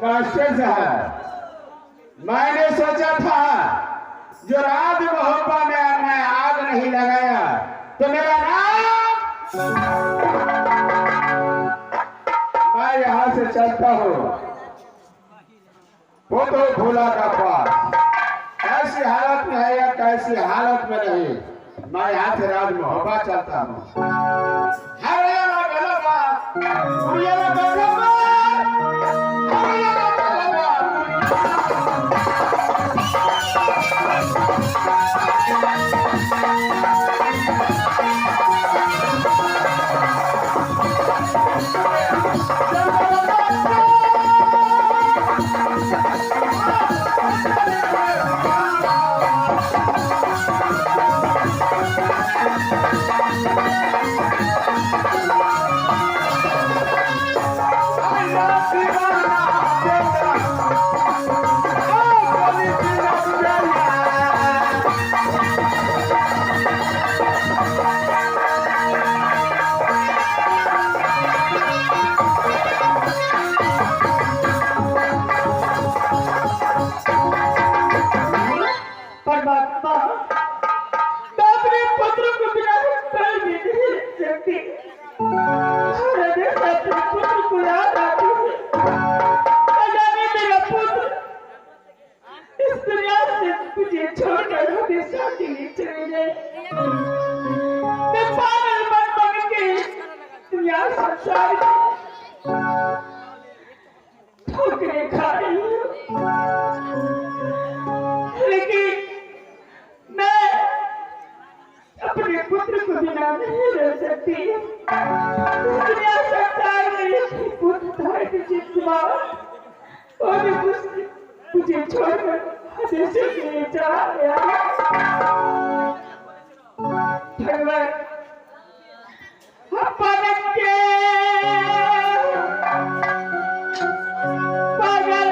Master साहब, मैंने सोचा था जो रात मोहब्बा में मैं आग नहीं लगाया तो मेरा नाम, मैं यहां से चलता हूं वो तो भोला का पास। कैसी हालत में है या कैसी हालत में नहीं, मैं यहाँ से राज मोहब्बा चलता हूँ। ठोकरे खाई बिना नहीं रह सकती। दुनिया संसार में ये पुत्र था कि जितना और मुझे छोड़कर हमेशा के लिए चला गया। भगवान हम पलक के पागल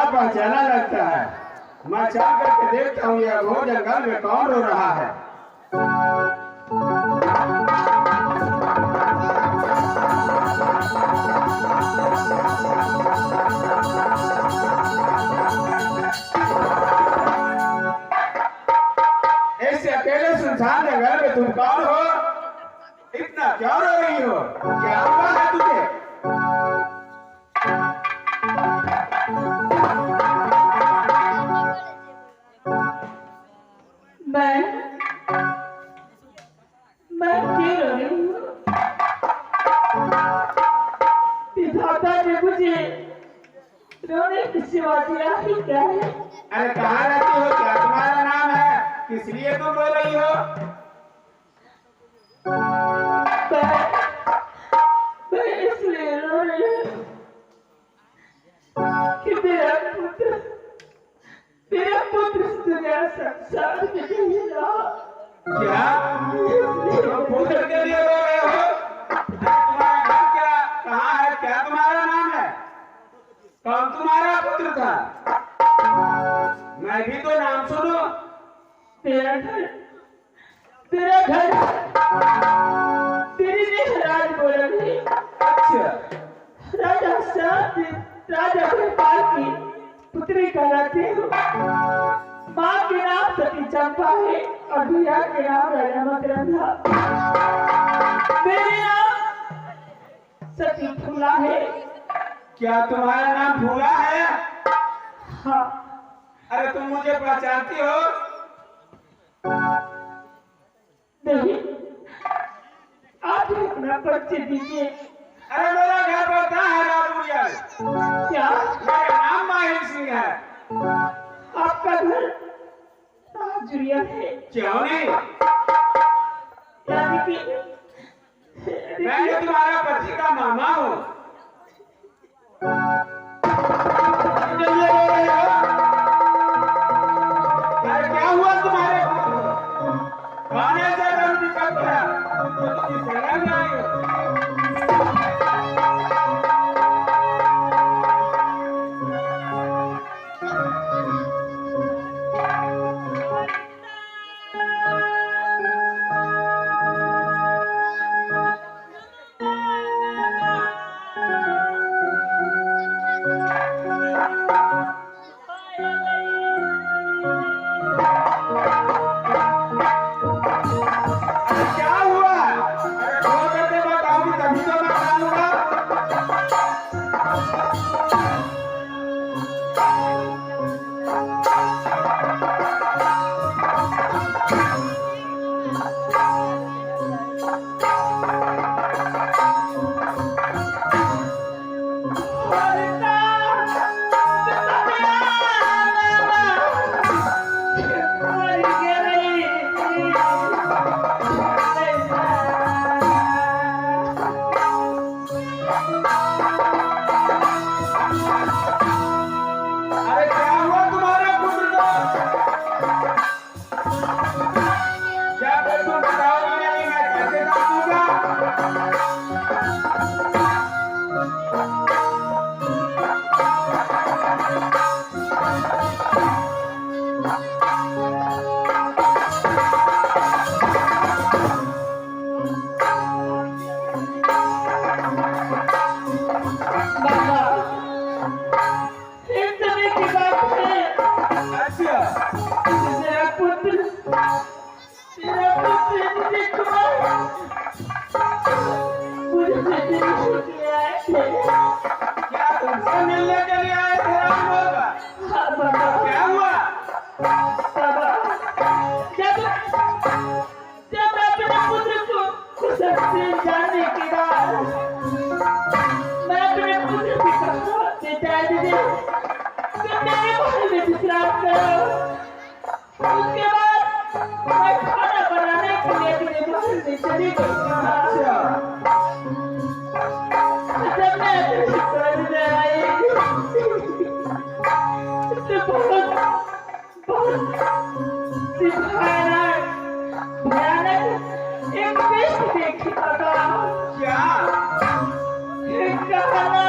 पहचाना लगता है। मैं चल करके देखता हूँ यह घोर जंगल में कौन रो रहा है। ऐसे अकेले सुनसान जंगल में तुम कौन हो? इतना क्यों रो रही हो? क्या हुआ है तुझे? मैं क्यों रो रही हूँ? विधाता ने मुझे रोने की सिवा दिया ही क्या है? अरे कहाँ रहती हो? क्या तुम्हारा नाम है? किस लिए तुम रो रही हो? मैं इसलिए रो रही हूँ कि मेरा पुत्र दुनिया संसार में नहीं रहा। क्या तुम पुत्र के लिए रो रहे हो? तुम्हारा घर क्या कहाँ है? क्या तुम्हारा नाम है? कौन तुम्हारा पुत्र था? मैं भी तो नाम सुनो। तेरा घर तेरी राज बोला नहीं। अच्छा, राजा गोपाल की पुत्री कहलाती हूँ। माँ के नाम सती चंपा है और भैया के नाम राजा मकरंधा। मेरे नाम सती फूला है। क्या तुम्हारा नाम फूला है? हाँ। अरे तुम मुझे पहचानती हो? परिचय दीजिए। अरे मेरा घर पड़ता है राजपुरिया। क्या? मेरा नाम माहिर सिंह है। आपका घर राजपुरिया है? क्यों नहीं? यानी कि मैं तुम्हारा पति का मामा हूँ। अरे क्या हुआ तुम्हारे को? कौन ऐसा रंग दिखा गया? तो तुम शहर में आई हो? क्या हुआ? अरे खोल करके बताओगी तभी तो मैं जानूंगा। अरे क्या हुआ तुम्हारे पुत्र को? क्या तुम बताओगे नहीं मैं कैसे जानूंगा? बाबा, इस समय की बात है। अच्छा तेरा पुत्र विजय कुमार मुझसे दिल्ली से आए थे। क्या तुमसे मिलने के लिए आए थे राम बाबा? हाँ बाबा। क्या हुआ? बाबा, जब मैं अपने पुत्र को कुशल से जाने के बाद मैं अपने पुत्र से कहा पिताजी तुम मेरे महल में विश्राम करो। उसके बाद मैं खाना बनाने के लिए अपने महल में चली गई। अच्छा जब मैं अपने घर में आई तो बहुत भयानक एक दृश्य देखी बाबा। क्या? एक हालात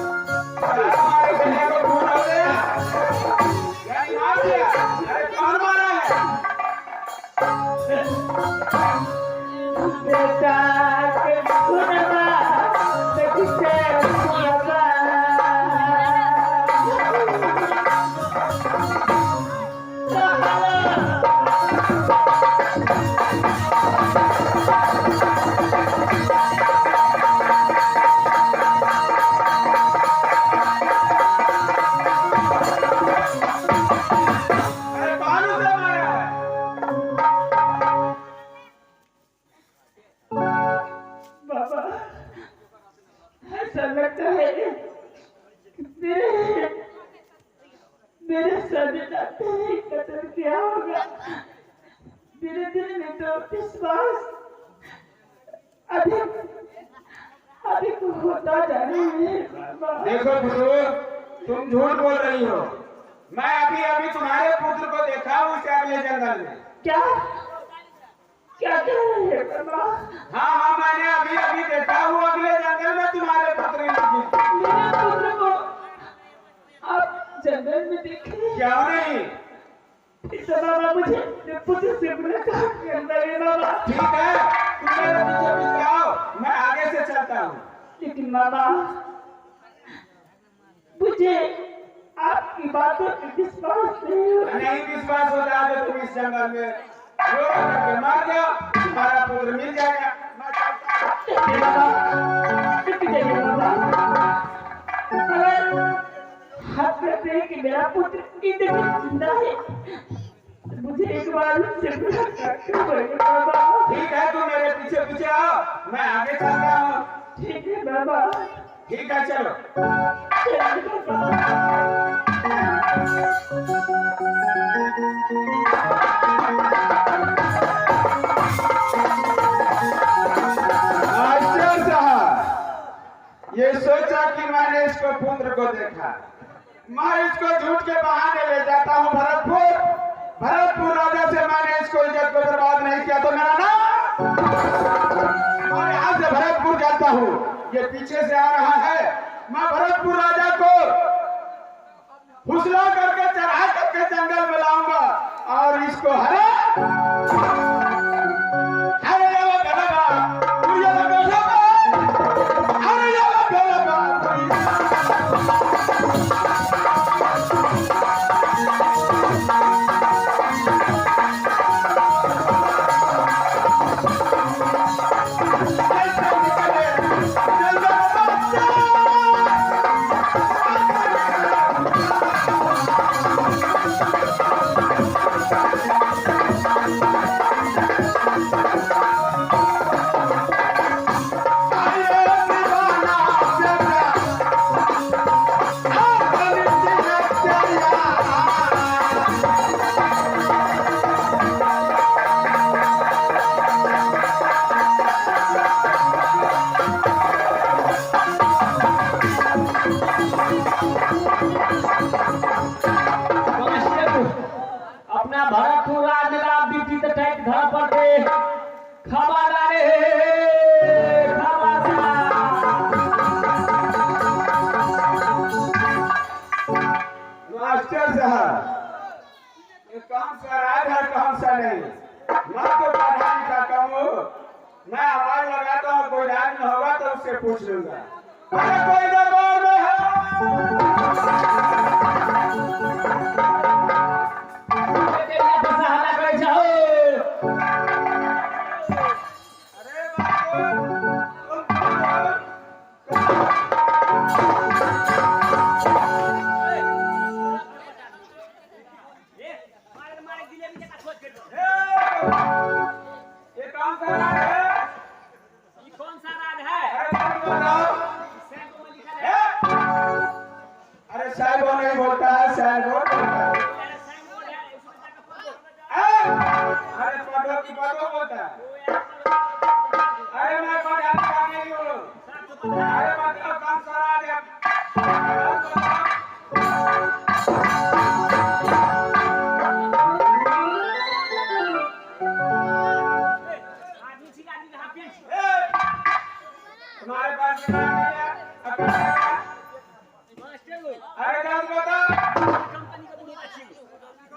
तुम्हारे कन्या को खून हो गया? यानी मार दिया? अरे कौन मारा है? अरे कौन उसे मारा है? बाबा, ऐसा लगता है कि मेरे सजदा ही कत्ल किया होगा। मेरे दिल में तो विश्वास अधिक होता जा रहा है बाबा। देखो बुजुर्ग, तुम झूठ बोल रही हो। मैं अभी अभी तुम्हारे पुत्र को देखा हूँ उसे अगले जंगल में। क्या क्या कह रहे हैं बाबा? हाँ हाँ, मैंने अभी अभी देखा हूँ अगले जंगल में तुम्हारे पुत्र को। मेरे पुत्र को आप जंगल में देखे? क्यों नहीं? तो बाबा मुझे मेरे पुत्र से मुलाकात करना है बाबा। ठीक है, तुम मेरे पीछे पीछे आओ, मैं आगे से चलता हूँ। लेकिन बाबा मुझे आपकी बातों पे विश्वास नहीं हो रहा। नहीं विश्वास हो रहा है तो तुम इस जंगल में रो करके मर जाओ, तुम्हारा पुत्र मिल जाएगा। मैं चलता हूँ। देखिए बाबा, देखिए बाबा, अगर हाथ कहते हैं कि मेरा पुत्र इतने जिंदा है, तो मुझे एक बार उससे मुलाकात करवाइए बाबा। ठीक है, तुम मेरे पीछे पीछे आओ, मैं आगे चलता हूँ। ठीक है बाबा, ठीक है, चलो। चलिए बाबा। मास्टर साहब, ये सोचा कि मैंने इसको पुत्र को देखा, मैं इसको झूठ के बहाने ले जाता हूँ भरतपुर राजा से मैंने इसको इज्जत को बर्बाद नहीं किया तो मेरा नाम, मैं यहाँ से भरतपुर जाता हूँ। ये पीछे से आ रहा है, मैं भरतपुर राजा को फुसला करके चढ़ा करके जंगल में लाऊंगा और इसको अपना भरतपुर राजला बीती तो टाइट घर पर दे खबरदार मास्टर साहब, ये कौन सा राज है कौन सा नहीं, मैं तो प्रधान का काम हूँ, मैं आवाज लगाता हूँ, कोई राज में होगा तो उससे पूछ लूंगा। अरे कोई दरबार में है? साइबो नहीं बोलता है, साइबो बोलता है। अरे पढ़ो की पढ़ो बोलता है। अरे मैं पढ़ा लिखा नहीं हूँ। अरे मतलब काम करा दे। तुम्हारे पास क्या है? अरे जान बता।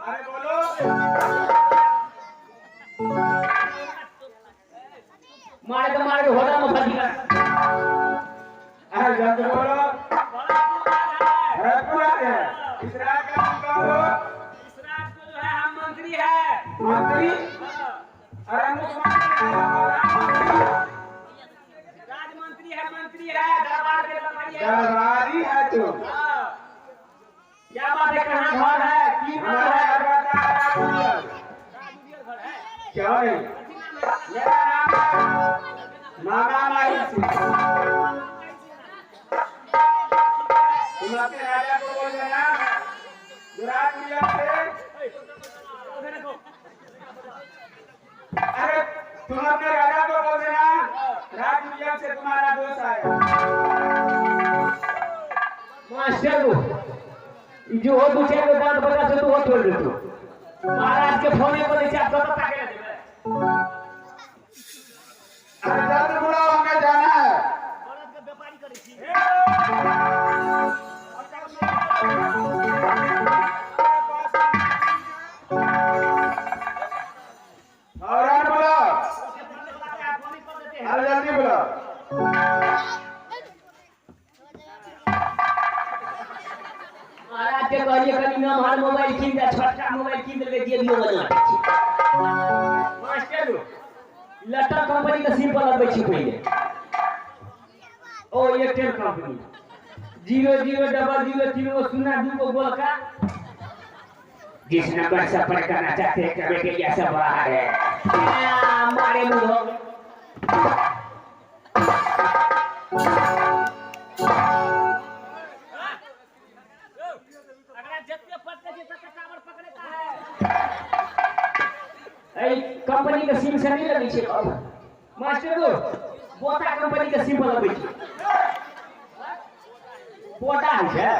अरे बोलो। मारे तो होता मत दिखा। अरे जान बोलो। भरतपुर है। इस राज का नाम क्या हो? इस राज को जो है हम मंत्री है। मंत्री? अरे मुख्यमंत्री राजमंत्री है, मंत्री है, दरबार के दरबारी है। दरबारी है तू। क्या बात है, कहाँ घर है, की घर हमारा है? घर बता रहा हूँ। घर है। क्यों नहीं? मेरा नाम है मामा माही सिंह। तुम अपने राजा को बोल देना, विराट मिलर से। अरे तुम अपने राजा को बोल देना, राज मिलर से तुम्हारा दोस्त आया। मास्टर को जो हो दो चार दांत बचा से तो वो तोड़ देतो महाराज के फोन पर नीचे आप कब तक देबे अरे जल्दी बुलाओ, हमें जाना है। औरत के व्यापारी करे छी और बुलाओ, अरे जल्दी बुलाओ। महाराज के कहलिए कनी ना हमार मोबाइल किन दे, छोटका मोबाइल किन दे जे दियो बना मास्टर लटा कंपनी का सिम पर लगबै छी पहिले ओ एयरटेल कंपनी 00000302 गोल का जिस नंबर से संपर्क करना चाहते हैं करने के लिए सब बाहर है हमारे मुंह हो कंपनी का सिम से नहीं लगी छे मास्टर को बोटा कंपनी का सिम लगबै छी बोटा है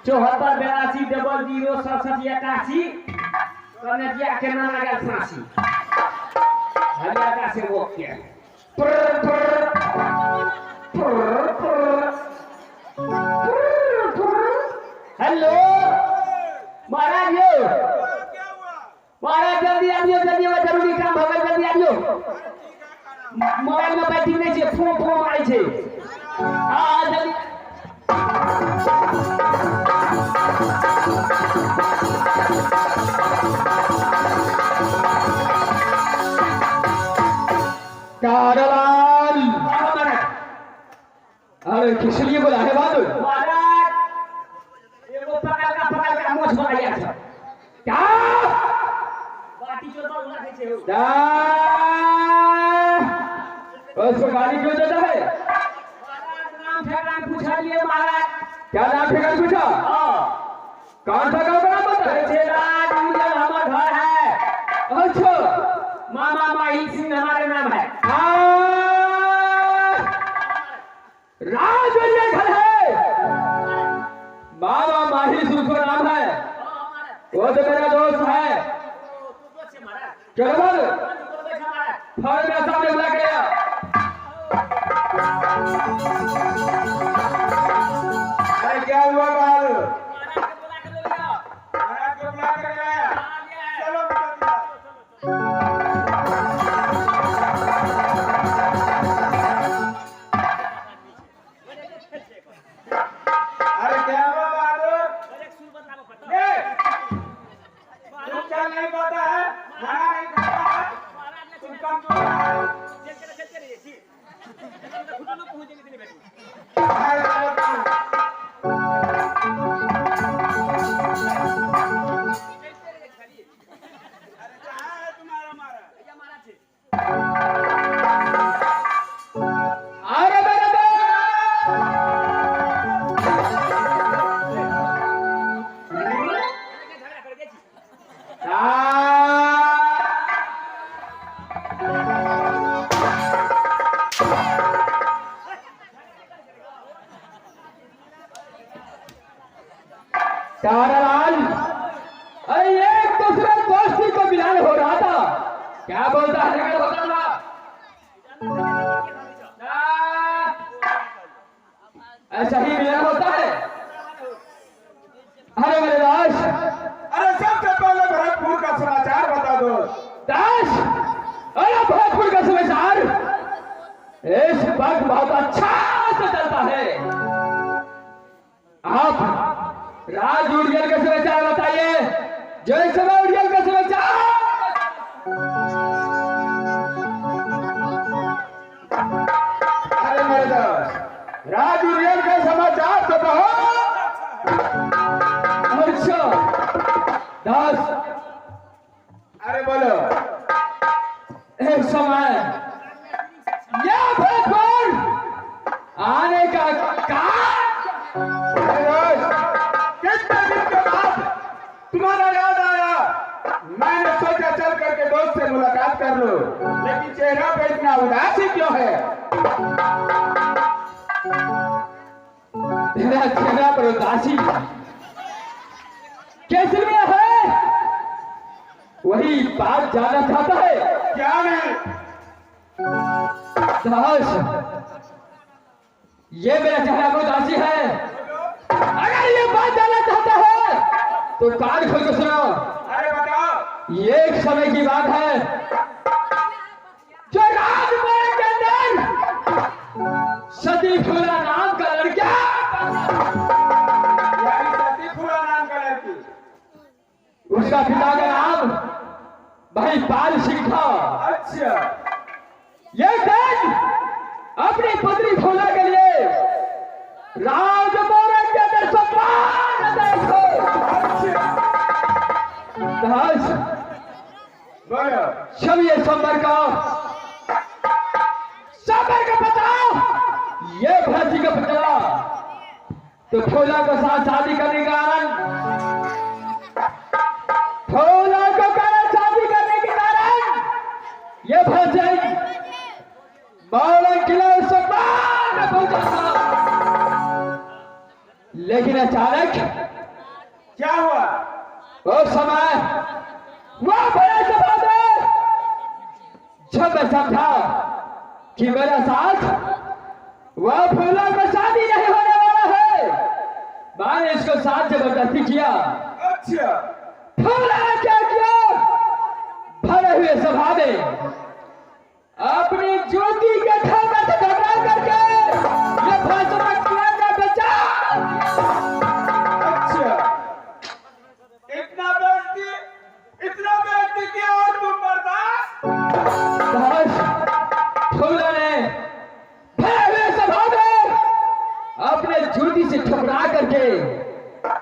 7482006781 कनेटिया के नाम लगा फांसी हरिया का से वो के हेलो महाराज महाराज जल्दी आइए जरूरी काम हो गया जल्दी आइए मोबाइल में बैटरी नहीं है फोन आई छे हां जल्दी कारलाल अरे किस लिए बोला है बात महाराज एगो पकड़ का मोछ बनाया था क्या बाटी जो तो रखे छे उसको गाली क्यों देता है महाराज नाम ठेकान पूछा लिए महाराज क्या नाम ठेकान पूछा कौन सा गाँव का नाम बता राज उजल हमारा घर है अच्छा मामा माही सिंह हमारे नाम है राज घर है मामा माही सिंह का नाम है वो तो मेरा दोस्त है चलो बोल फौज में सामने बुला के लिया अरे क्या हुआ बाल? महाराज को बुला कर लाया। चलो अरे क्या हुआ बहादुर? ये तुम क्या नहीं पता है? खाना नहीं खाता है? तुम कमजोर है। अरे अरे मेरे तारालाल अरे एक दूसरे दोस्ती को मिलान हो रहा था क्या बोलता है होता था ऐसा ही मिलन होता है अरे मेरे दास अरे सबसे पहले भरतपुर का समाचार बता दो। दास अरे भरतपुर का समाचार इस वक्त बहुत अच्छा से चलता है आप राज उड़ियल का समाचार बताइए जो इस समय उड़ियल का समाचार अरे मेरे दोस्त राज उड़ियल का समाचार तो कहो। अच्छा दास अरे बोलो। एक समय यह भरतपुर आने का अरे दोस्त, कितने दिन के बाद तुम्हारा याद आया। मैंने सोचा चल करके दोस्त से मुलाकात कर लो, लेकिन चेहरा पे इतना उदासी क्यों है? तेरा चेहरा पर उदासी केसरिया है वही बात जानना चाहता है। क्या नहीं? दास, ये मेरा चेहरा को दासी है। अगर ये बात जानना चाहता है तो कान खोल के सुनो। अरे बताओ। ये एक समय की बात है जो राजमहल के अंदर सती फूला नाम का लड़का, यानी सती फूला नाम का लड़की। उसका पिता का नाम भाई पाल सिंह था। अच्छा। ये दिन अपनी पुत्री फूला के लिए राजमहल के अंदर सम्मान देखो। दास, बोलो। सब ये संबर का पता, ये भाजी का पता तो फूला के साथ शादी करने का कारण, फूला को कारण शादी करने के कारण ये भाजी मौला किला सम्मान में पहुंचा था। लेकिन अचानक क्या हुआ? उस समय वह बड़े सभा में जब मैं समझा कि मेरा साथ वह फूलों को शादी नहीं होने वाला है, मैंने इसको साथ जबरदस्ती किया। अच्छा। फूला ने क्या किया? भरे हुए सभा में अपनी ज्योति के खाना से घबरा करके ये फैसला किया का बचा। अच्छा। इतना व्यक्ति किया और तुम बर्दाश्त? फूला ने भरे हुए सभा में अपने जूती से ठुकरा करके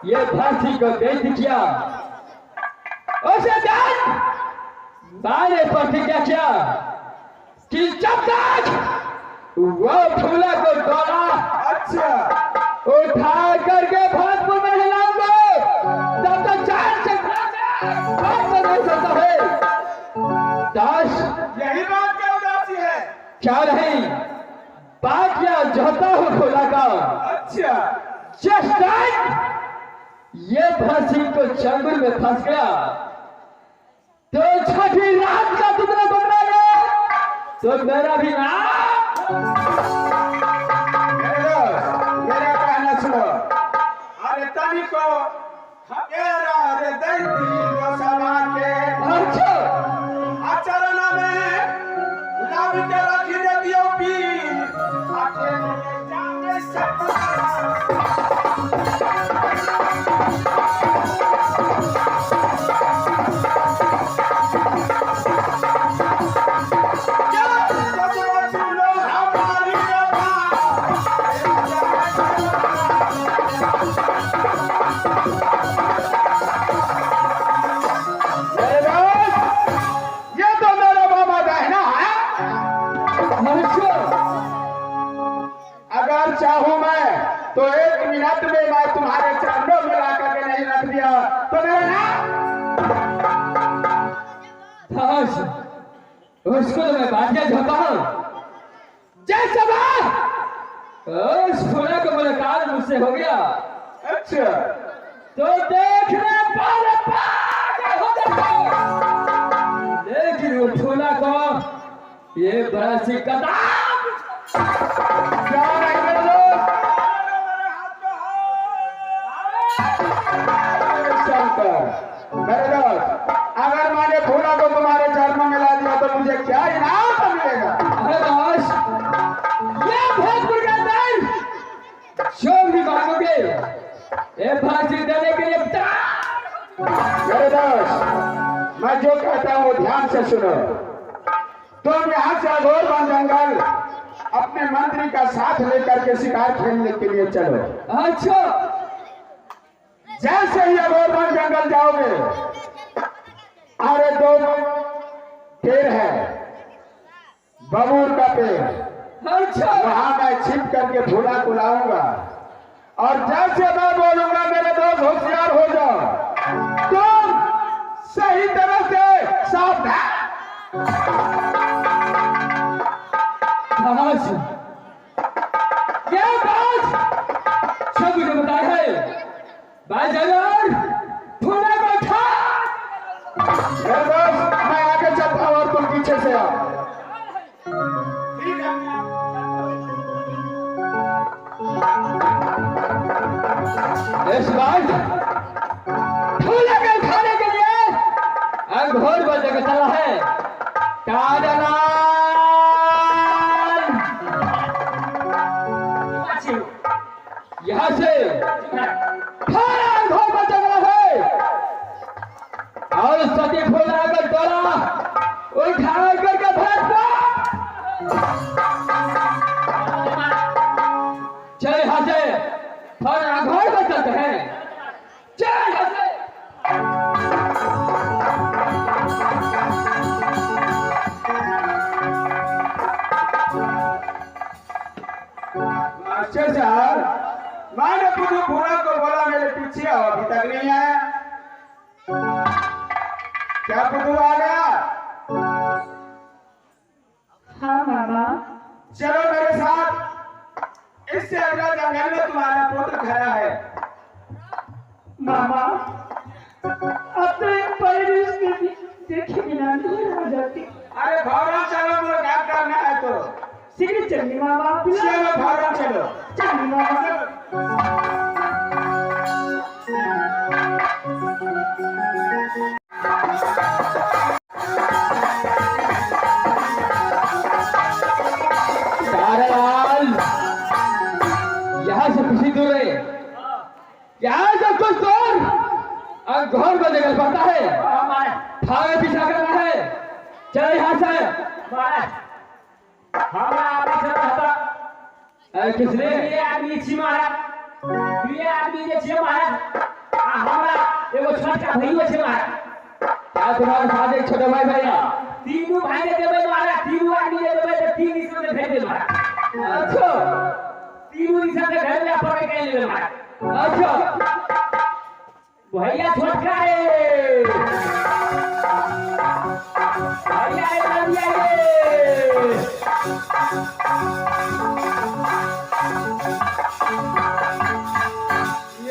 ये फांसी को बेच किया। उसे जान मैंने प्रतिज्ञा किया कि जब तक वो फूला को दौड़ा अच्छा। उठा करके भोजपुर में हिलाऊंगा, तब तक चैन से बात नहीं सकता है। दास, यही बात क्या उदासी है? क्या नहीं बात क्या जोता हूँ फूला का। अच्छा। जिस टाइम ये फांसी को चंगुल में फंस गया तो छठी रात का टुकड़ा पकड़ा गया तो मेरा भी नाम। मेरा कहना सुनो। अरे तनी को हमेरा रे दैती जो सभा के अच्छा आचरण में लाभ के रखी दे दियो पीर आके जाने सब। अगर चाहूं मैं तो 1 मिनट में मैं तुम्हारे चरणों में ला करके नहीं रख दिया तो मेरा नाम। दास, उसको तो मैं बात क्या चाहता हूँ। जैसा उस फूला का मुलाकात मुझसे हो गया। अच्छा। तो देखने वाले पागल हो जाते, लेकिन वो फूला को ये बड़ा सी कताब क्या नहीं मेरे दोस्त? शंकर, मेरे दोस्त, अगर मैंने फूला को तुम्हारे चरणों में ला दिया तो मुझे क्या इनाम मिलेगा? अरे दास, ये भोजपुर के अंदर जो भी मांगोगे ये फांसी देने के लिए मेरे दोस्त, मैं जो कहता हूँ वो ध्यान से सुनो। तुम यहाँ से अघोर वन जंगल अपने मंत्री का साथ लेकर के शिकार खेलने के लिए चलो। अच्छा। जैसे ही अघोर वन जंगल जाओगे, अरे 2 पेड़ है, बबूल का पेड़, अच्छा। वहां मैं छिप करके फूला को लाऊंगा और जैसे मैं बोलूंगा मेरे दोस्त होशियार हो जाओ, तुम सही तरह से सावधान। दास, ये बात सब मुझे बताया है। भाई जान, फूला ठीक है इस बार फूले के खाने के लिए अंगूर बंद कर चला है कादनाल। यहाँ से खाना अंगूर बंद कर है और सती फूल आकर डोला उठा करके भरता चल यहाँ से खाना अंगूर बंद चलते हैं चल यहाँ से। मास्टर साहब मैंने पुदू भूरा को बोला मेरे पीछे आओ, अभी तक नहीं आया। क्या पुदू आ गया? हाँ मामा। चलो मेरे साथ, इससे अगला जंगल में तुम्हारा पुत्र खड़ा है। मामा अब तो एक परिवेश के देखे बिना नहीं हो जाती। अरे भौरा चलो, मुझे क्या करना है तो शीघ्र चलिए मामा। चलो भौरा चलो। चलिए मामा। कारालाल यहाँ से कुछ ही दूर है, यहाँ से कुछ दूर अंगूर को निकल पड़ता है, थाने पीछा करना है। चल यहाँ से। किसने ये आदमी छी मारा, ये आदमी जे छी मारा, हमरा एगो छोटका भईयो छी मारा। क्या तुम्हारे साथ एक छोटा भाई भाई है? तीनों भाई ने देबे मारा, तीनों आदमी ने देबे तो तीन इसमें से भेज दे मारा। अच्छा तीनों इसमें से घर में पकड़ के ले मारा। अच्छा भैया छोटका है, भैया है भैया है।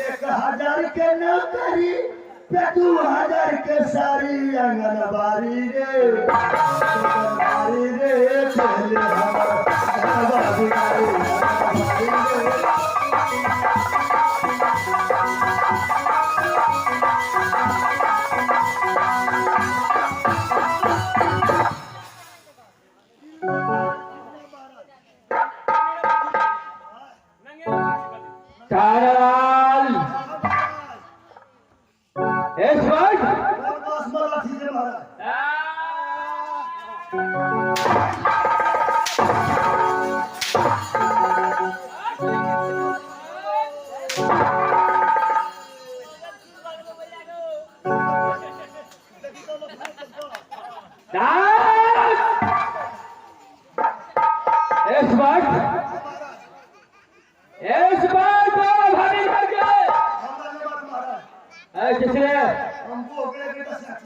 एक हजार के नौकरी पे 2000 के सारी आंगनबाड़ी रे आंगनबाड़ी रे पहले आंगनबाड़ी रे। कारालाल इस वक्त बस मारा थी रे महाराज। इस वक्त भाभी कर गए महाराज किसने हमको अगले के 10 लाख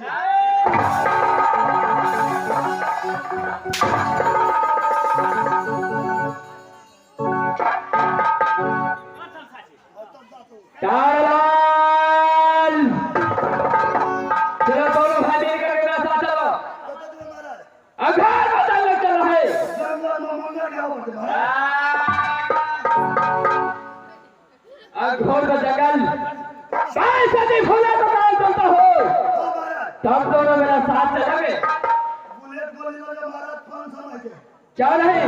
कारालाल चलो दोनों भाई मिलकर मेरे साथ चलो। महाराज अघार बदलने चल रहा है। जंगल में मंगा क्या होते महाराज। अंगूर का जंगल सती फूले को काल चलता हो, महाराज तब दोनों मेरा साथ चलोगे। बुलेट गोली वाले महाराज 500 में क्या नहीं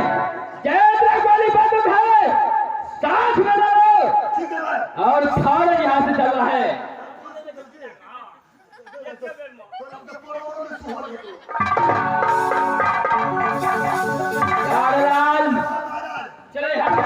जैसे गोली बंदूक है साथ में लड़ो ठीक है महाराज। और थाने यहाँ से चल रहा है। कारालाल चले यहाँ से।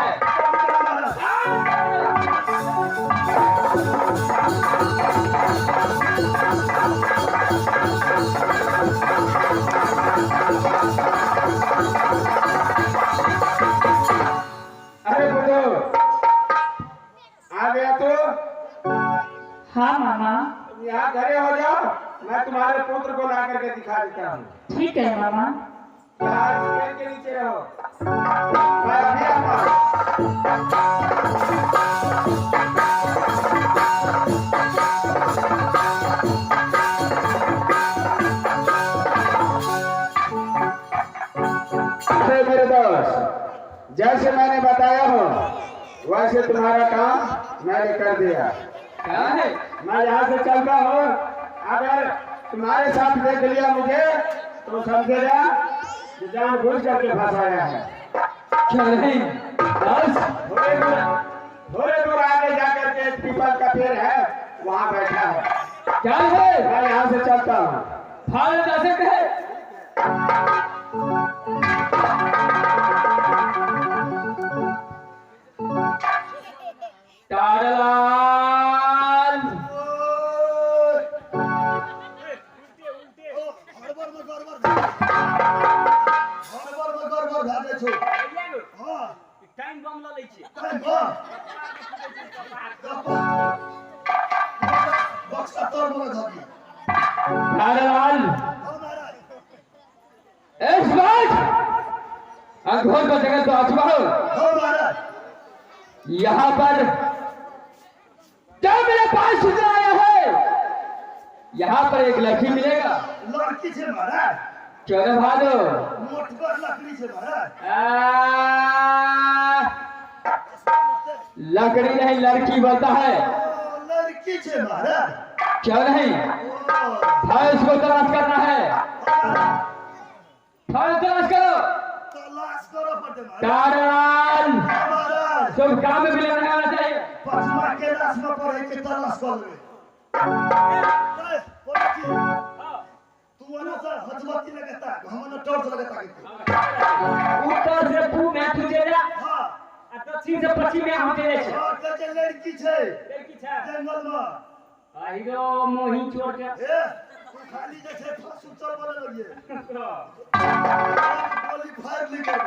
अरे पुदू आ गया तो हाँ मामा। तुम यहाँ खड़े हो जाओ, मैं तुम्हारे पुत्र को ला करके दिखा देता हूँ। ठीक है मामा। यहाँ इस पेड़ के नीचे रहो, मैं अभी आता हूँ। से दोस्त, जैसे मैंने बताया हो वैसे तुम्हारा काम मैंने कर दिया। क्या है? मैं यहाँ से चलता हूँ। अगर तुम्हारे साथ देख लिया मुझे तो समझेगा कि जानबूझ करके फंसाया है। क्या नहीं दास? थोड़े दूर आगे जाकर के एक पीपल का पेड़ है, वहाँ बैठा है। क्या है? मैं यहाँ से चलता हूँ। थाने जा सकते हैं? तारलाल गड़बड़ भागे छो। हाँ टाइम बम ला लै छी टाइम बा बक्सा तोड़ मगे धोगी। तारलाल हाँ महाराज। इस बात अंगोर को जगह तो अजमाओ। हाँ महाराज। यहाँ पर क्या मेरे पास सुन आया है? यहाँ पर एक लड़की मिलेगा। लड़की छे महाराज। क्यों न भादो? मोटगर लकड़ी छे महाराज। लकड़ी नहीं लड़की बोलता है। लड़की छे महाराज। क्यों नहीं? भैंस को तलाश करना है। भैंस तलाश करो। तलाश करो पड़ते महाराज। तारलाल महाराज शुभ काम में विलम्ब नहीं होना चाहिए। पचमा के लाश में पड़े के तलाश कर ले। तू वाला सा हजमती लगता हम न टॉर्च लगता के। उत्तर से पूर्व में तुझे जा हां आ दक्षिण से पश्चिम में हम चले छी। हां के लड़की छे लड़की छ जंगल में। आइरो मोही चोर के ए तू खाली जे छे फासु चल बोले लगिए। गोली फायर ली कर।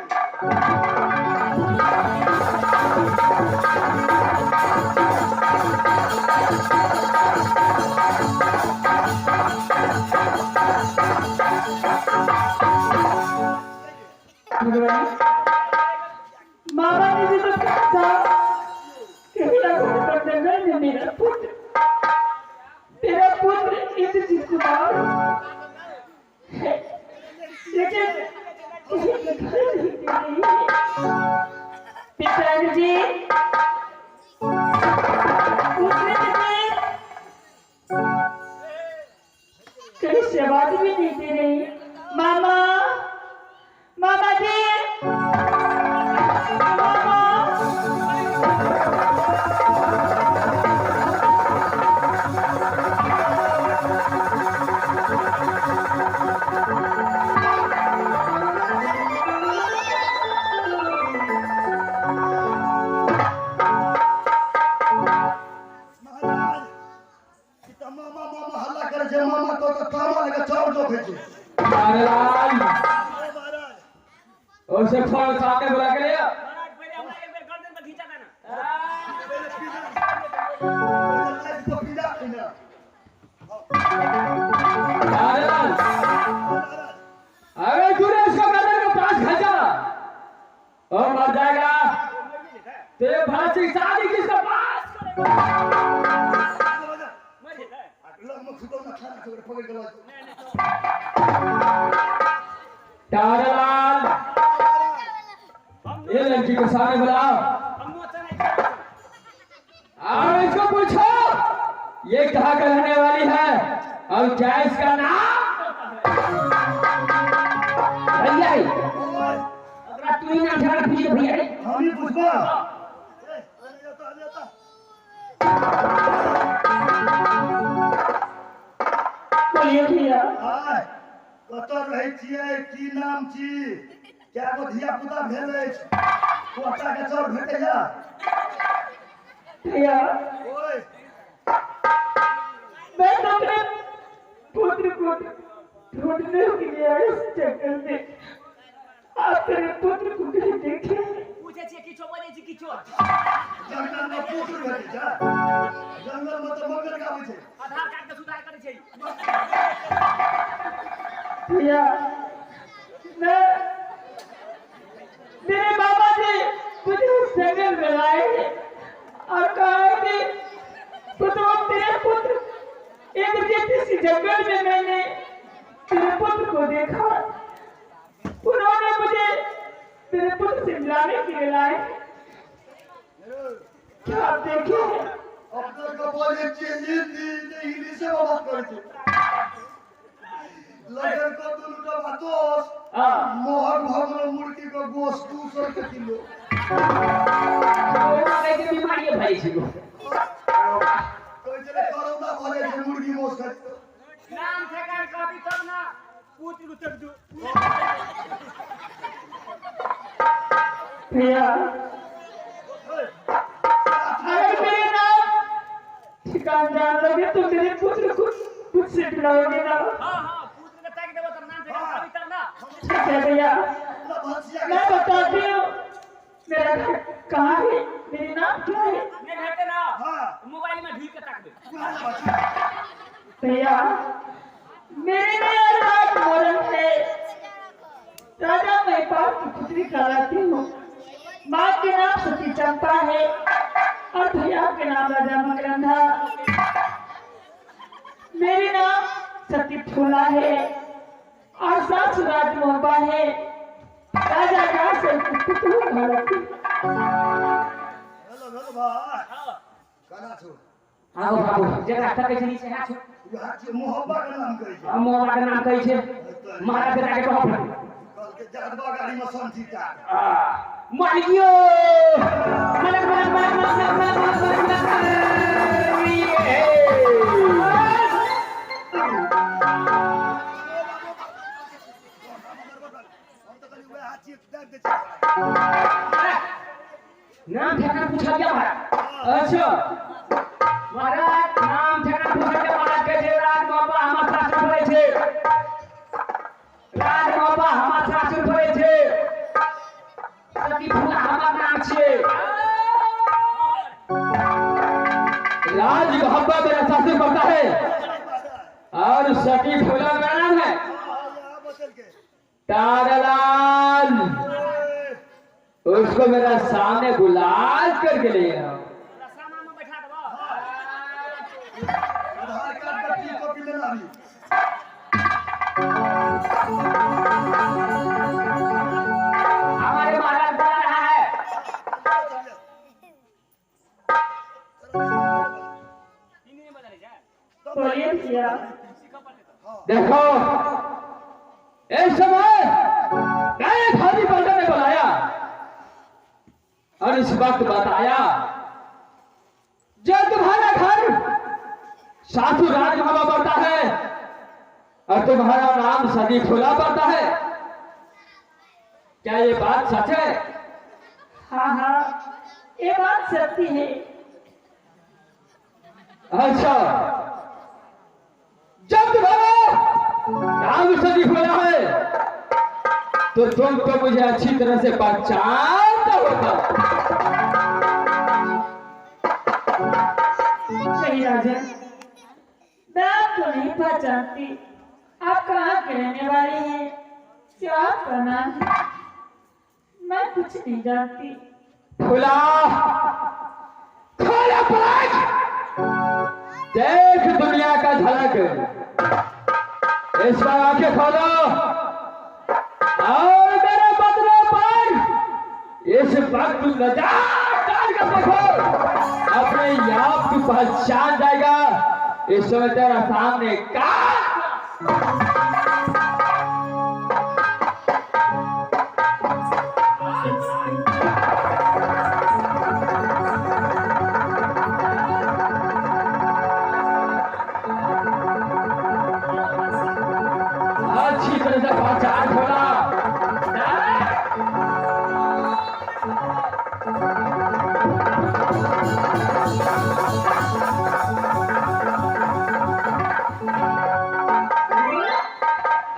मामा ने भी तो कहा था कि मेरा पुत्र नहीं, मेरा पुत्र इंद्रजीत कुमार है, लेकिन किसी के घर नहीं दे रही है। पिताजी कहीं सेवा भी नहीं दे रही। मामा मामा जी महाराज सीता मामा हल्ला करे छे। मामा तो कामा लगे चोर जो भेजे। तारलाल महाराज उसे फोन सामने बुला के लिया। महाराज पहले हमरा एक बेर गर्दन पर खींचा देना। को पीला इना। तारलाल अगर तूने उसको गर्दन के पास खींचा और मर जाएगा। तेरे भाई की शादी किसके पास करेगा? मर जेता है। लग में खुदो ना खाना छोड़ पकड़ के लो। तारलाल ये लड़की को सामने बुलाओ हम मोचा नहीं करते। और इसको पूछो ये कहाँ का रहने वाली है और क्या इसका नाम? भैया अगर तू ही ना ध्यान पूछे भैया हम ही पूछबा। ए आने जाता आने जाता। बोलिए भैया। आय कत रहै छियै की नाम छी क्या को धिया पुता भेल अछि कोटा के चोर भेटैया। भैया ओए मैं तो अपने पुत्र को ढूंढने के लिए आया इस जंगल में। आप मेरे पुत्र को कहीं देखे? पूछे छे किछो बने छी किछो। जंगल में पुत्र भेटै छै। जंगल में तो मगर गाबै छै। आधार कार्ड के सुधार करे छै। भैया मैं मेरे बाबा जी मुझे उस जंगल में लाए और कहा कि पुत्र तेरे पुत्र इंद्रजीत इसी जंगल में मैंने तेरे पुत्र को देखा। उन्होंने मुझे खिलाने के लिए लाए हैं। क्या आप देखे আপনার কপালে চিনি ইংলিশে বাবাত করেছে लगन को दुलटा बातोस मोहन भगवान मूर्ति को गोश्त 200 के किलो ओरा के बीमारी है भाई जी को कोई चले कोरोना भले जे मुर्गी मोस खाते नाम ठेकान कभी तब ना पूछ लू तक दू भैया अगर मेरे नाम ठिकान जान लोगे तो मेरे पुत्र को कुछ से पिलाओगे ना। हां पूछ के ताक देबो तब नाम ठेकान कभी तब ना ठीक है भैया मैं बताती हूँ मेरा घर कहाँ है, मेरा नाम क्या है। नहीं भेटे ना हां मोबाइल में ढूंढ के ताक दे भैया मेरे नया राज मोरन है, राजा महिपाल की पुत्री कहलाती हूँ। माँ के नाम सती चंपा है और भैया के नाम राजा मकरंधा। मेरे नाम सती फूला है और सास राज मोहबा है। राजा का से पुत्र कहलाती हेलो भाई कना छु हां बाबू जरा तक के नीचे ना छु यहाँ के मोहब्बा का नाम कही छे मोहबा के नाम कही छे महाराज के जाके कहो कल के जादवा गाड़ी में संती का मालिकियो मलक मलक मलक मलक मलक मलक नाम ठेकाना पूछा क्या महाराज? अच्छा महाराज नाम ठेकाना पूछा क्या महाराज के जे राज बाबा हमार शासन करे छे राज बाबा हमार शासन करे छे सती फूला हमार नाम छे राज मोहब्बा मेरा शासन करता है और सती फूला मेरा नाम है। बदल के तारालाल उसको मेरा सामने बुला करके ले आओ। सामान में बैठा दबो आधार कार्ड का की कॉपी लेना भी हमारे महाराज बुला रहा है हिंदी में बदले जा बोलिए भैया। देखो इस समय मैंने खाली बंदर ने बुलाया और इस वक्त बताया जब तुम्हारा घर साधु राज बाबा पड़ता है और तुम्हारा नाम सदी फूला पड़ता है, क्या ये बात सच है? हाँ हाँ ये बात सत्य है। अच्छा जब तुम्हारा नाम सदी फूला है तो तुम तो मुझे अच्छी तरह से पहचानता होगा। नहीं राजन मैं आपको नहीं पहचानती। आप कहाँ के रहने वाले हैं, क्या आपका नाम है? मैं कुछ नहीं जानती। खुला खोला पलक देख दुनिया का झलक। इस बार आंखें खोलो और मेरे बदलों पर इस वक्त नजारा देखो, अपने आप की पहचान जाएगा। इस समय तेरा सामने का अच्छी तरह से पहचान खोला।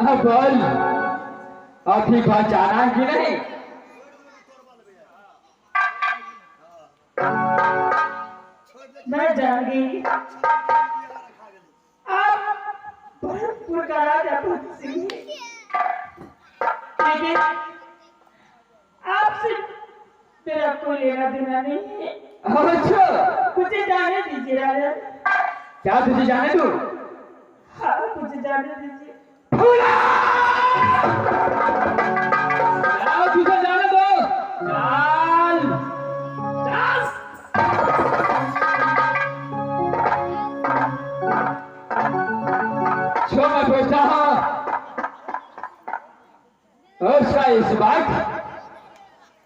अब बोल अभी पहचाना कि नहीं? मैं जान गई आप भरतपुर का राजा भक्त सिंह हैं। लेकिन आपसे मेरा कोई लेना देना नहीं है। अच्छा मुझे जाने दीजिए राजा। क्या तुझे जाने दूं? हाँ मुझे जाने दीजिए। क्या तुझे जाने दो? इस वक्त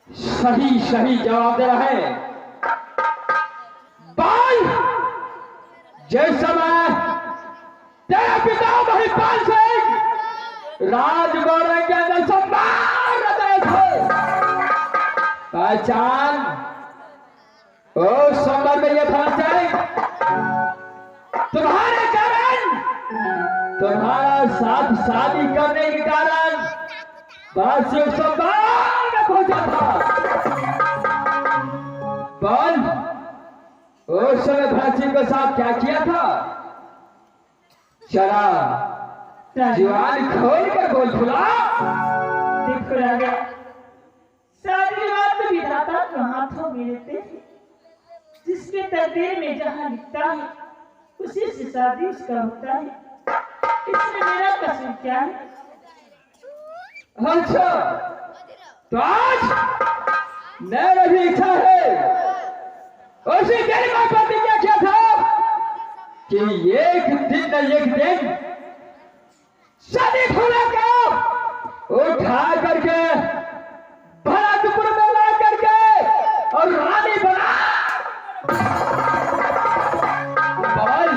सही सही जवाब दे रहा है। बाल जिस समय तेरे पिता महिपाल सिंह राजगौर के अंदर सम्मान रहे थे, पहचान उस समय में यह फंस जाए तुम्हारे कारण, तुम्हारा साथ शादी करने के कारण बस उस सम्मान में पहुंचा था। बोल उस समय भाषी के साथ क्या किया था? चला जुआन खोल कर बोल खुला। देखो राजा, शादी बात तो विधाता के हाथों में रहते हैं। जिसके तकदीर में जहाँ लिखता है उसी से शादी उसका होता है। इसमें मेरा कसूर क्या है? अच्छा, तो आज मेरी भी इच्छा है, उसी दिन मैं प्रतिज्ञा किया था कि एक दिन न एक दिन शादी खुला का उठा करके भरतपुर में ला करके और रानी बना। बोल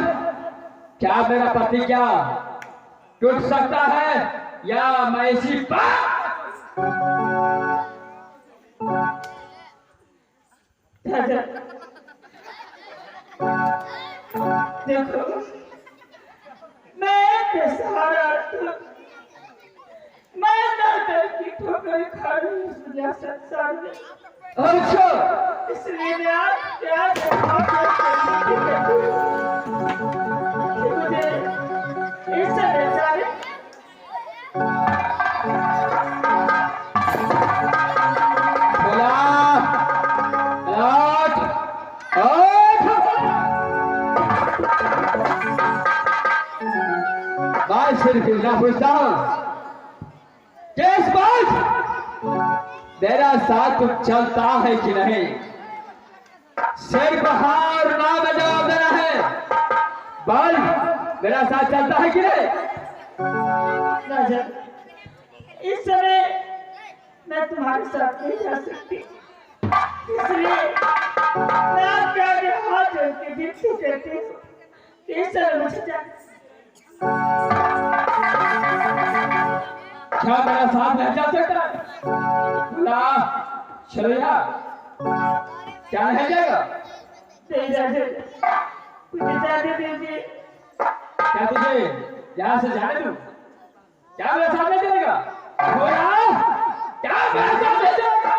क्या मेरा प्रतिज्ञा टूट सकता है या मैं इसी बात? राजा देखो, मैं बेसहारा था। मैं दर की ठोकर खा रही हूँ इस दुनिया संसार में। अच्छा, इसलिए मैं आप प्यार से मुझे इससे बेचारे बोला आठ आठ मैं सिर्फ इतना पूछता हूँ, किस बात मेरा साथ चलता है कि नहीं? सिर्फ हाँ और ना में जवाब देना है। बोल मेरा साथ चलता है कि नहीं? राजा, इस समय मैं तुम्हारे साथ नहीं जा सकती, इसलिए मैं आपके आगे हाथ जोड़ के विनती करती हूँ कि इस समय मुझे जा। क्या मेरा साथ नहीं जा सकता? बोला चलो यार, क्या नहीं जाएगा? नहीं राजा, मुझे जाने दीजिए। क्या तुझे यहाँ से जाने दूं? क्या मेरे साथ नहीं चलेगा? बोला क्या मेरे साथ नहीं चलेगा?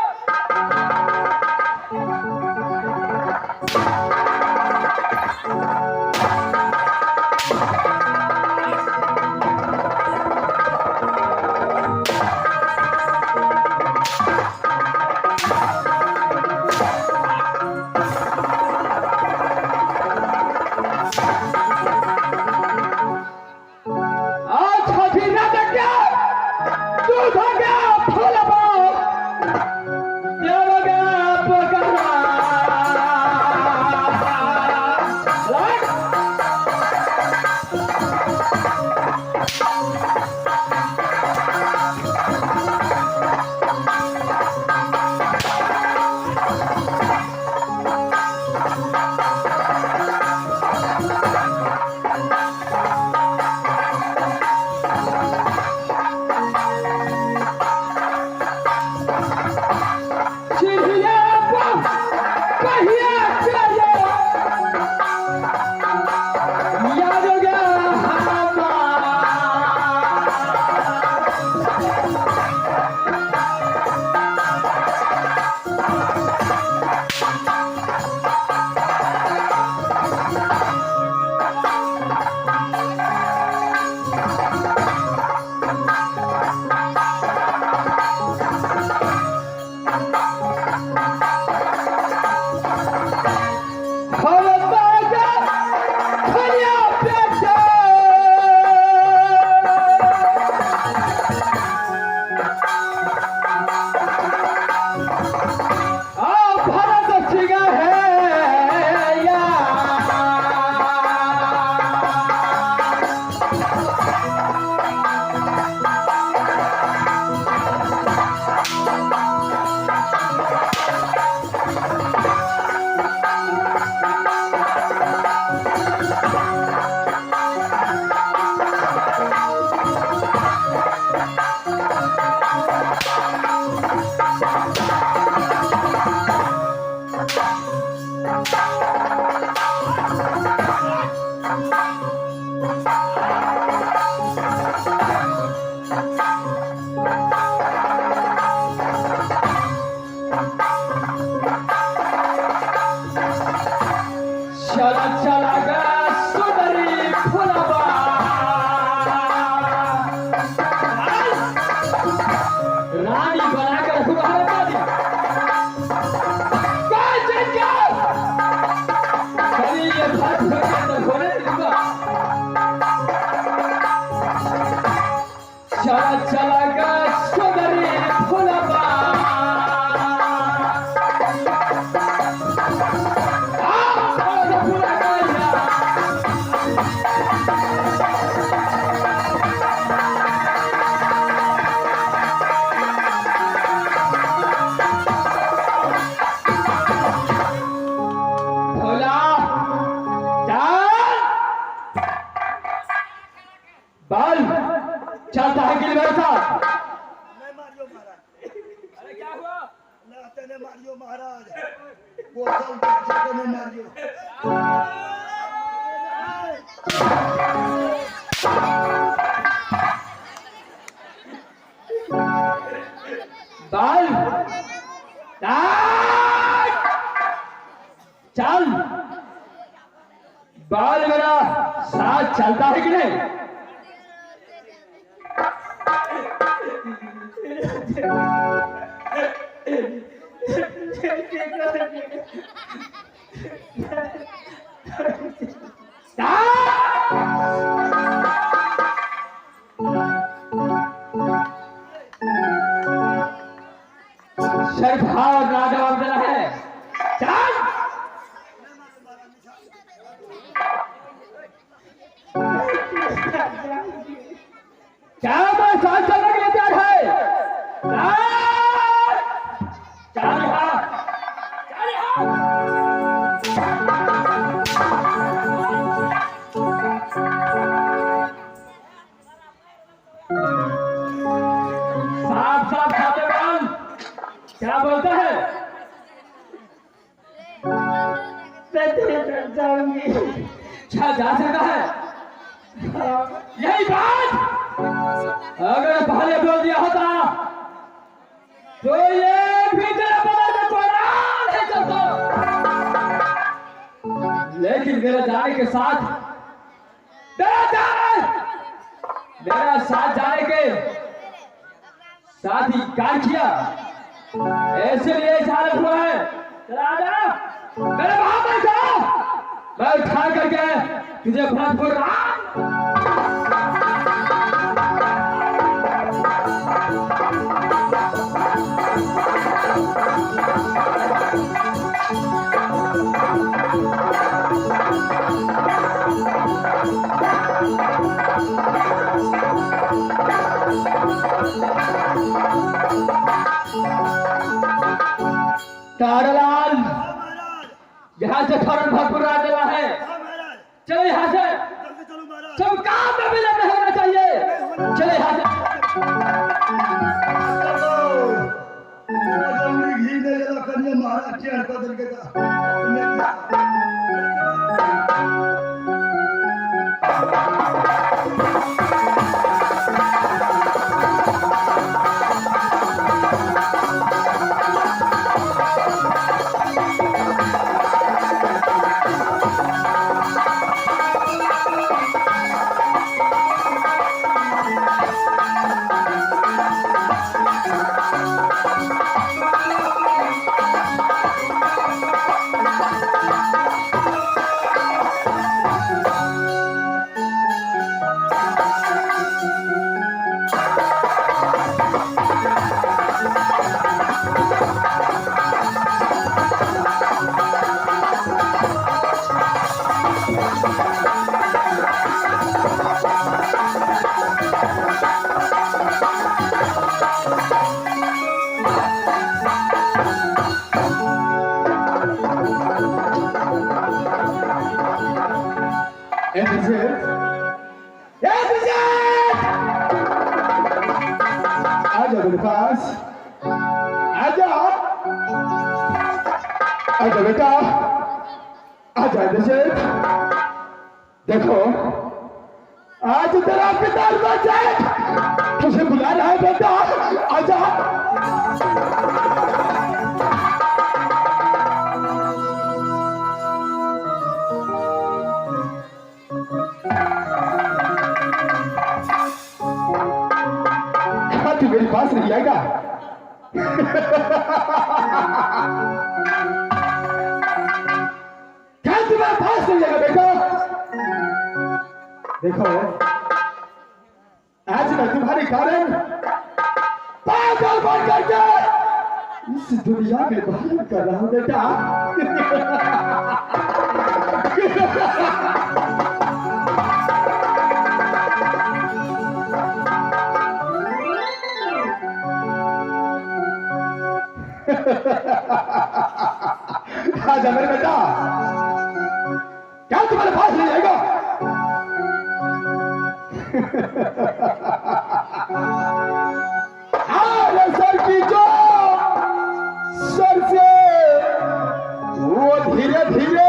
चला चला गा सुंदरी फुलवा रानी बनाकर फुलहार कर दिया कभी ये भात के अंदर खोले दूंगा चला चला गा सुंदरी फुलवा बाल चलता है कि नहीं मेरे साथ नहीं मारियो महाराज। अरे क्या हुआ? नाते ने मारियो महाराज। बोतल बच्चे ने मारियो। बाल चल बाल मेरा साथ चलता है कि नहीं सिर्फ हाँ और ना जवाब देना है चल क्या मैं साथ चलने के लिए तैयार है चल साफ साफ खाते बाल क्या बोलता है जाऊंगी। क्या जा सकता है यही बात अगर पहले बोल दिया होता तो ये भी तेरा पता का कुरान है चलता लेकिन मेरे जाने के साथ मेरा साथ जाने के साथ ही कार्य किया ऐसे लिए हालत हुआ है चला जा मेरे वहां पर जाओ मैं उठा करके तुझे भरतपुर तारालाल हाँ महाराज। यहाँ से फौरन भरतपुर आ देना है हाँ महाराज। चलो यहाँ से जल्दी चलो महाराज। सब काम में विलंब नहीं होना चाहिए चलो यहाँ से घी ने जरा कन्या महाराज चेहर बदल के का आजा मेरे पास आजा आजा बेटा आजा दशरथ देखो आज तेरा पिता बचाए तुझे बुला रहा है बेटा, आजा। तू मेरे पास नहीं आएगा? क्या तुम्हारे पास नहीं आएगा बेटा? देखो आज मैं तुम्हारे कारण पागल बन करके इस दुनिया में बाहर कर रहा हूं बेटा। आजा मेरे बेटा, क्या तुम्हारे पास नहीं आएगा? अरे सर की जो सर से वो धीरे धीरे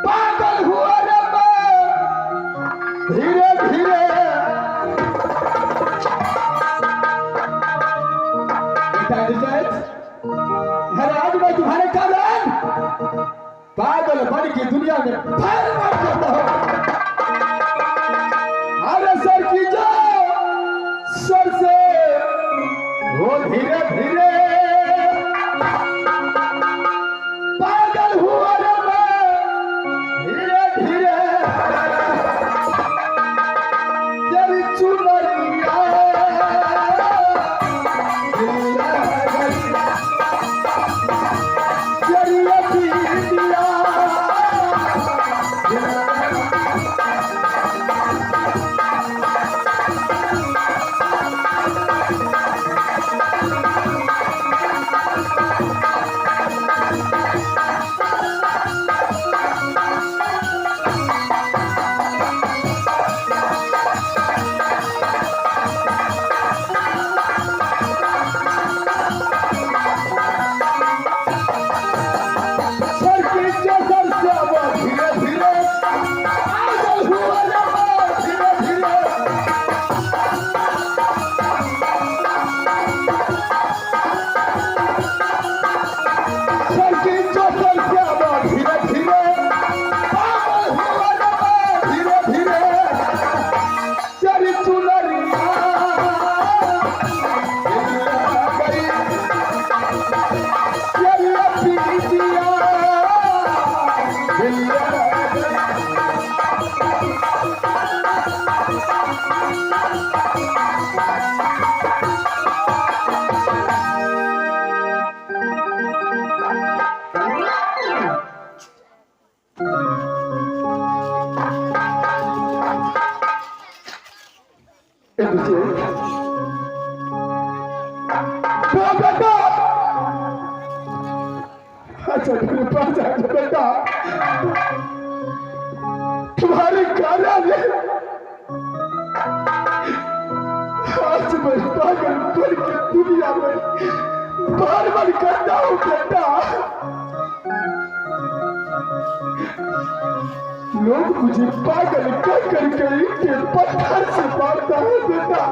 पागल हुआ रे मैं, धीरे धीरे। आज मैं तुम्हारे कारण पागल बन की दुनिया में फैल करता हूं। अरे सर की जो सर से वो धीरे धीरे पागल हुआ रे मैं, धीरे धीरे। तेरी चुनरिया बेटा, तुम्हारे कारण आज मैं पागल बन के दुनिया में बार बार करता हूं बेटा। लोग मुझे पागल कर करके इनके पत्थर से मारता है बेटा।